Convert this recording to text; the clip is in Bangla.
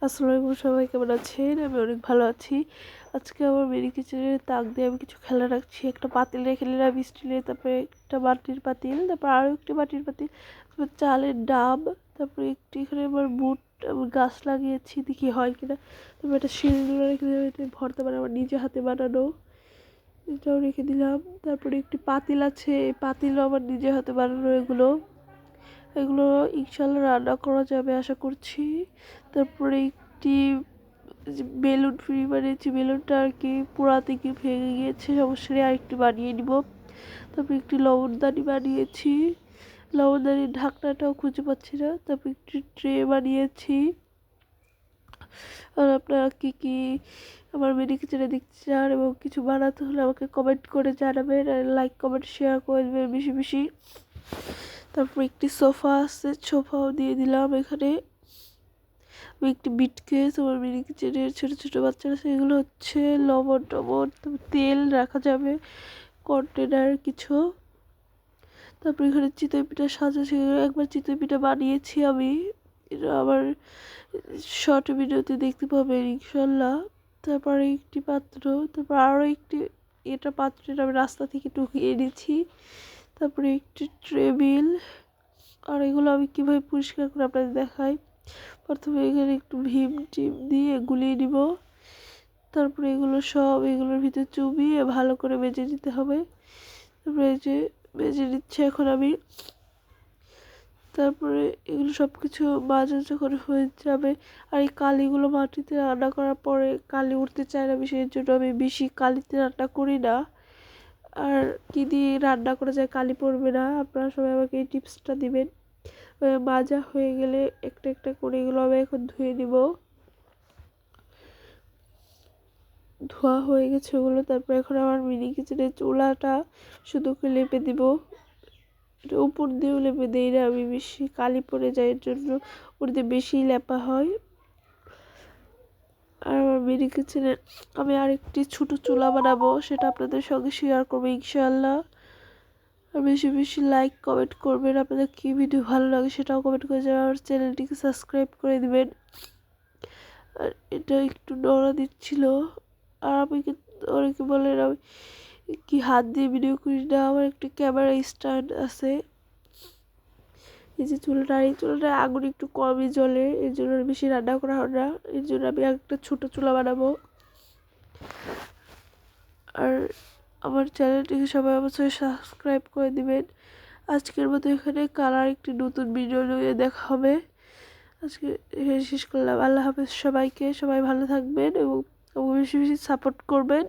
আসসালামু আলাইকুম, সবাই কেমন আছেন? আমি অনেক ভালো আছি। আজকে আমার মিনি কিচেনের তাক দিয়ে আমি কিছু খেলা রাখছি। একটা পাতিল রেখে নিলাম স্টিলের, তারপরে একটা মাটির পাতিল, তারপর আরও একটি মাটির পাতিল, তারপর চালের ডাব, তারপরে একটি এখানে আমার বুট আমি গাছ লাগিয়েছি, দেখি হয় কিনা। তারপর একটা শিলনোড়া রেখে দিলাম, এতে ভর্তা মানে আমার নিজে হাতে বানানো, এটাও রেখে দিলাম। তারপরে একটি পাতিল আছে, এই পাতিলও আমার নিজে হাতে বানানো। এগুলো ইনশাল্লাহ রান্না করা যাবে আশা করছি। তারপরে একটি বেলুন ফ্রি বানিয়েছি, বেলুনটা আর কি পোড়াতে গিয়ে ভেঙে গিয়েছে, সমস্যা নেই, আরেকটি বানিয়ে নিব। তারপরে একটি লবণদানি বানিয়েছি, লবণদানির ঢাকনাটাও খুঁজে পাচ্ছি না। তারপর একটি ট্রে বানিয়েছি। আর আপনারা কী কী আমার মিনি কিচেনে দেখতে চান এবং কিছু বানাতে হলে আমাকে কমেন্ট করে জানাবেন, আর লাইক কমেন্ট শেয়ার করে দেবেন বেশি বেশি। তারপর একটি সোফা আছে, সোফাও দিয়ে দিলাম এখানে। আমি একটি বিট কেস আমার মিনি কিচেনের ছোটো ছোটো বাচ্চারা, সেগুলো হচ্ছে লবণ টবণ, তেল রাখা যাবে, কন্টেনার কিছু। তারপর এখানে চিতই পিঠা সাজা, সেগুলো একবার চিতই পিঠা বানিয়েছি আমি, এটা আবার শর্ট ভিডিওতে দেখতে পাবেন ইনশাল্লাহ। তারপরে একটি পাত্র, তারপর আরও একটি এটা পাত্রটা আমি রাস্তা থেকে টুকিয়ে এনেছি। তারপরে একটি টেবিল। আর এগুলো আমি কীভাবে পরিষ্কার করে আপনাদের দেখাই। প্রথমে এখানে একটু ভীম টিম দিয়ে গুলিয়ে নিব, তারপরে এগুলোর ভিতরে চুবিয়ে ভালো করে মেজে নিতে হবে। তারপরে এই যে মেজে নিচ্ছে এখন আমি। তারপরে এগুলো সব কিছু মাজা যখন হয়ে যাবে, আর এই কালিগুলো মাটিতে রান্না করার পরে কালি উঠতে চায় না বেশি, এর জন্য আমি বেশি কালিতে রান্না করি না। আর কী দিয়ে রান্না করা যায় কালি পড়বে না, আপনারা সবাই আমাকে এই টিপসটা দিবেন। মাজা হয়ে গেলে একটা একটা করে এগুলো আমি এখন ধুয়ে নিব। ধোয়া হয়ে গেছে ওগুলো। তারপর এখন আমার মিনি কিচেনের চুলাটা শুধু লেপে দিব, এটা উপর দিয়েও লেপে দিই না আমি, বেশি কালি পড়ে যায় এর জন্য উপর দিয়ে বেশি লেপা হয়। আর আমার মিনি কিচেনে আমি আরেকটি ছোটো চুলা বানাবো, সেটা আপনাদের সঙ্গে শেয়ার করবো ইনশাআল্লাহ। আর বেশি বেশি লাইক কমেন্ট করবেন, আপনাদের কী ভিডিও ভালো লাগে সেটাও কমেন্ট করে যাবেন, আমার চ্যানেলটিকে সাবস্ক্রাইব করে দিবেন। আর এটা একটু নড়া দিচ্ছিল, আর আমি অনেকে বলেন আমি কি হাত দিয়ে ভিডিও করি না, আমার একটি ক্যামেরা স্ট্যান্ড আছে। এই যে এই চুলাটা আগুন একটু কমই জ্বলে, এর জন্য বেশি রান্না করা হয় না, এর জন্য আমি একটা ছোটো চুলা বানাবো। আর আমার চ্যানেলটিকে সবাই অবশ্যই সাবস্ক্রাইব করে দিবেন। আজকের মতো এখানে কালার একটি নতুন ভিডিও নিয়ে দেখা হবে। আজকে এখানে শেষ করলাম। আল্লাহ হাফেজ সবাইকে, সবাই ভালো থাকবেন এবং বেশি বেশি সাপোর্ট করবেন।